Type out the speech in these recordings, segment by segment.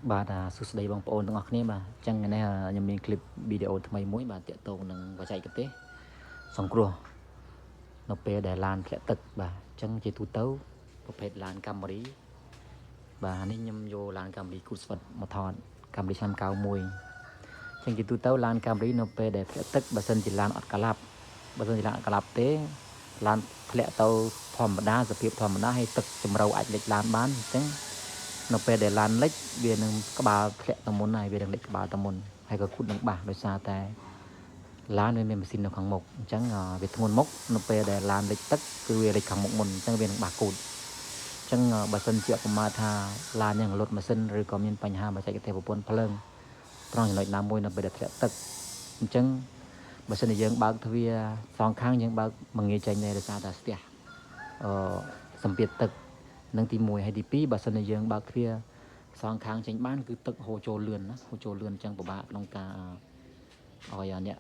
បាទសួស្តីបងប្អូនទាំងអស់គ្នាបាទអញ្ចឹងនេះខ្ញុំមានคลิปវីដេអូថ្មីមួយបាទតាក់ទងនឹងបច្ចេកទេសសង្គ្រោះនៅពេលដែលឡានធ្លាក់ទឹកបាទអញ្ចឹងជាទូទៅប្រភេទឡានកាមេរីបាទនេះខ្ញុំយកឡានកាមេរីគូស្វិតមកថតកាមេរីឆ្នាំ91អញ្ចឹងជាទូទៅឡានកាមេរីនៅពេលដែលធ្លាក់ទឹកបើសិនជាឡានអត់ក្លាប់បើសិនជាឡានអត់ក្លាប់ទេឡានធ្លាក់ទៅធម្មតាសភាពធម្មតាហើយទឹកចម្រៅអាចលិចឡានបានអញ្ចឹងនៅពេលដែលឡានលិចវានឹងក្បាលធ្លាក់ទៅមុនហើយវានឹងលិចក្បាលទៅមុនហើយក៏គូតនឹងបាសដោយសារតែឡានវាមានម៉ាស៊ីននៅខាងមុខអញ្ចឹងវាធ្ងន់មុខនៅពេលដែលឡានលិចទឹកគឺវាលិចខាងមុខមុនអញ្ចឹងវានឹងបាសគូតអញ្ចឹងបើសិនជាប្រមាថថាឡានយ៉ាងលុតម៉ាស៊ីនឬក៏មានបញ្ហាបច្ចេកទេសប្រព័ន្ធភ្លើងត្រង់ចំណុចណាមួយនៅពេលដែលធ្លាក់ទឹកអញ្ចឹងបើសិនជាយើងបើកទ្វារសងខាងយើងបើកមកងាយចេញដែរដោយសារតែស្ទះសម្ពាធទឹកនឹងទី1ហើយទី2បើសិនជាយើងបើកទ្វារសងខាងចេញបានគឺទឹកហូរចូលលឿនណាហូរចូលលឿនអញ្ចឹងពិបាកក្នុងការឲ្យអ្នក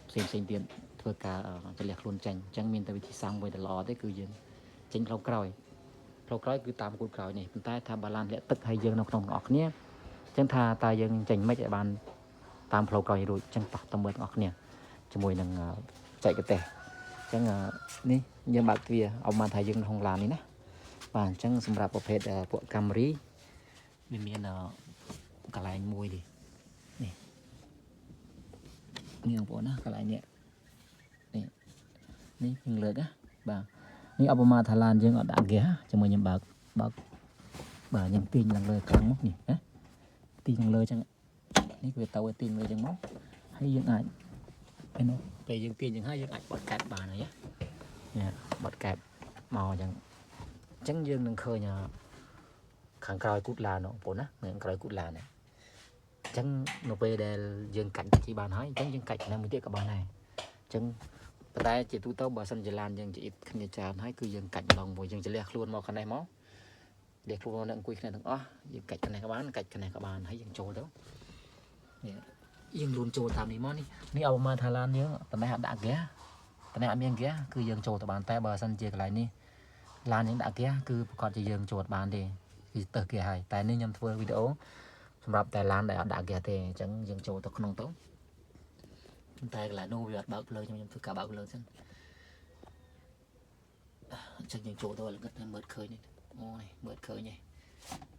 ផ្សេងទៀតធ្វើការចលះខ្លួនចេញអញ្ចឹងមានតែវិធីសាស្ត្រមួយដែលល្អទេគឺយើងចេញផ្លូវក្រោយគឺតាមគូតក្រោយនេះប៉ុន្តែថាបាឡានលាក់ទឹកហើយយើងនៅក្នុងទាំងអស់គ្នាអញ្ចឹងថាតើយើងចេញមិនឲ្យបានតាមផ្លូវក្រោយរួចអញ្ចឹងតោះតើមើលទាំងអស់គ្នាជាមួយនឹងបច្ចេកទេសអញ្ចឹងនេះយើងបើកទ្វារអមថាយើងក្នុងឡាននេះណាបាទអញ្ចឹងសម្រាប់ប្រភេទពួកកាមេរីវាមានកន្លែងមួយនេះបងប្អូនណាកន្លែងនេះខ្ញុំលើកណាបាទនេះឧបមាថាឡានយើងអត់ដាក់ហ្គាសជាមួយខ្ញុំបើកបាទខ្ញុំទាញឡើងលើខាងមកនេះណាទាញឡើងលើអញ្ចឹងនេះវាទៅទាញលើអញ្ចឹងមកហើយយើងអាចពេលយើងទាញអញ្ចឹងហើយយើងអាចបត់កែបបានហើយណាបត់កែបមកអញ្ចឹងយើងនឹងឃើញខាងក្រោយគូតឡានបងប្អូនណាខាងក្រោយគូតឡានអញ្ចឹងនៅពេលដែលយើងកាច់ជីបានហើយអញ្ចឹងយើងកាច់នៅមួយទៀតក៏បានដែរអញ្ចឹងប៉ុន្តែជាទូទៅបើសិនជាឡានយើងជាអ៊ីតគ្នាច្រើនហើយគឺយើងកាច់ម្ដងមួយយើងចលះខ្លួនមកខាងនេះមកដេកខ្លួននៅអង្គុយគ្នាទាំងអស់យើងកាច់ខាងនេះក៏បានកាច់ខាងនេះក៏បានហើយយើងចូលទៅនេះយើងលូនចូលតាមនេះមកនេះឧបមាថាឡានយើងតំណែងអត់ដាក់ហ្គាសតំណែងអត់មានហ្គាសគឺយើងចូលទៅបានតែបើសិនជាកន្លែងនេះឡានយើងដាក់ហ្គាសគឺប្រកាសជាយើងចូលបានទេគឺទៅហ្គាសហើយតែនេះខ្ញុំធ្វើវីដេអូសម្រាប់តែឡានដែលអត់ដាក់ហ្គាសទេអញ្ចឹងយើងចូលទៅក្នុងទៅតែកន្លែងនោះវាអត់បើកភ្លើងខ្ញុំធ្វើការបើកភ្លើងសិនអញ្ចឹងយើងចូលទៅលងឹតមើលឃើញនេះអូយមើលឃើញនេះ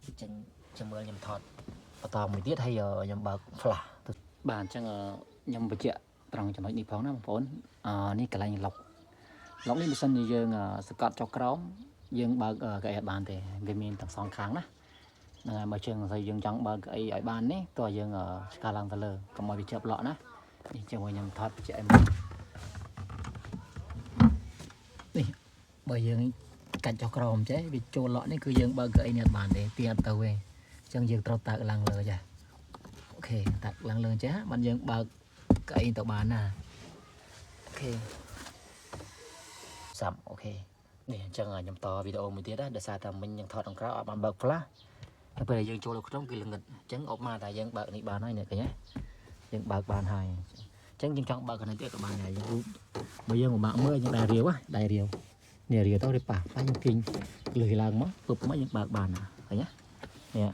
អញ្ចឹងចាំមើលខ្ញុំថតបន្តមួយទៀតហើយខ្ញុំបើក flash ទៅបាទអញ្ចឹងខ្ញុំបញ្ជាក់ត្រង់ចំណុចនេះផងណាបងប្អូននេះកន្លែងឡុកនេះបើសិនជាយើងសកាត់ចុះក្រោមយើងបើកកៅអីអត់បានទេវាមានទាំងសងខាងណាបើជើងស្អីយើងចង់បើកកៅអីឲ្យបាននេះតោះយើងឆ្កាឡើងទៅលើកុំឲ្យវាជាប់ឡក់ណានេះជាមួយខ្ញុំថតបញ្ជាក់នេះបើយើងកាច់ចុះក្រោមចេះវាចូលឡក់នេះគឺយើងបើកកៅអីនេះអត់បានទេទីអត់ទៅទេអញ្ចឹងយើងត្រូវតាក់ឡើងលើចាអូខេតាក់ឡើងលើចេះបានយើងបើកកៅអីទៅបានណាអូខេសាប់អូខេនេះអញ្ចឹងខ្ញុំតវីដេអូមួយទៀតណាដោយសារតែមិញយើងថតអង្គក្រៅអត់បានបើក flash តែពេលយើងចូលទៅក្នុងគឺល្ងិតអញ្ចឹងអបមកតែយើងបើកនេះបានហើយនេះឃើញទេយើងបើកបានហើយអញ្ចឹងយើងចង់បើកកន្លែងទៀតក៏បានដែរយើងបើយើងពិបាកមើលយើងដៃរាវនេះរាវទៅរៀបប៉ះយើងទាញលឺឡើងមកពឹបមកយើងបើកបានឃើញទេនេះ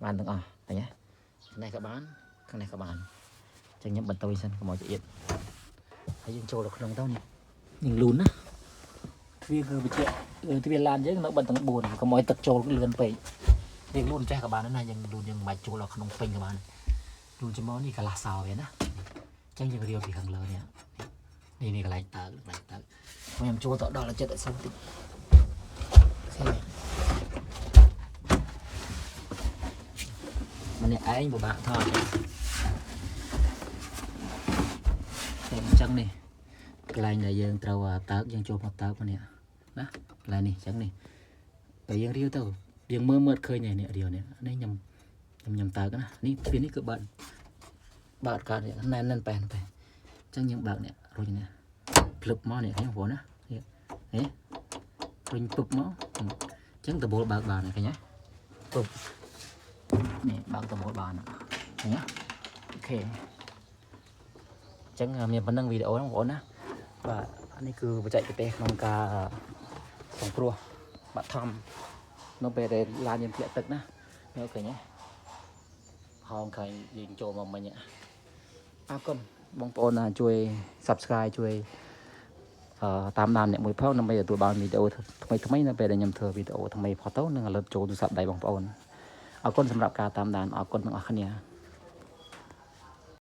បានទាំងអស់ឃើញទេខាងនេះក៏បានខាងនេះក៏បានអញ្ចឹងខ្ញុំបន្តទៅសិនកុំឲ្យឆ្អៀតហើយយើងចូលទៅក្នុងទៅនេះយើងលូនណាទ្វារគឺបញ្ជាក់ទ្វារឡានយើងនៅបិទទាំង4កុំឲ្យទឹកចូលលឿនពេកយើងលូនចេះក៏បានដែរណាយើងលូនយើងមិនបាច់ចូលដល់ក្នុងពេញក៏បានលូនចំមកនេះកន្លះសោវាណាអញ្ចឹងយើងរាវពីខាងលើនេះកន្លែងតើខ្ញុំចូលទៅដល់ចិត្តឲ្យសុំតិចម្នាក់ឯងពិបាកថតតែអញ្ចឹងនេះកន្លែងដែលយើងត្រូវតើយើងចូលមកតើម្នាក់ណាកន្លែងនេះអញ្ចឹងនេះតែយើងរាវទៅយើងមើលឃើញនេះរាវនេះខ្ញុំតើណានេះទ្វារនេះគឺបើកកើតណែនប៉ែនអញ្ចឹងយើងបើកនេះរុញនេះភ្លឹបមកនេះឃើញបងណានេះរុញពឹបមកអញ្ចឹងតបូលបើកបានឃើញទេពឹបនេះបើកតបូលបានឃើញទេអូខេអញ្ចឹងមានប៉ុណ្ណឹងវីដេអូហ្នឹងបងប្អូនណាបាទនេះគឺបច្ចេកទេសក្នុងការសង្គ្រោះបឋមនៅពេលដែលឡានយើងធ្លាក់ទឹកណាឃើញទេ ហោងឃើញយើងចូលមកមិញអរគុណបងប្អូនជួយ Subscribe ជួយតាមដានអ្នកមួយផងដើម្បីទទួលបានវីដេអូថ្មីៗនៅពេលដែលខ្ញុំធ្វើវីដេអូថ្មីផុសទៅនឹង alert ចូលទូរស័ព្ទដៃបងប្អូនអរគុណសម្រាប់ការតាមដានអរគុណទាំងអស់គ្នា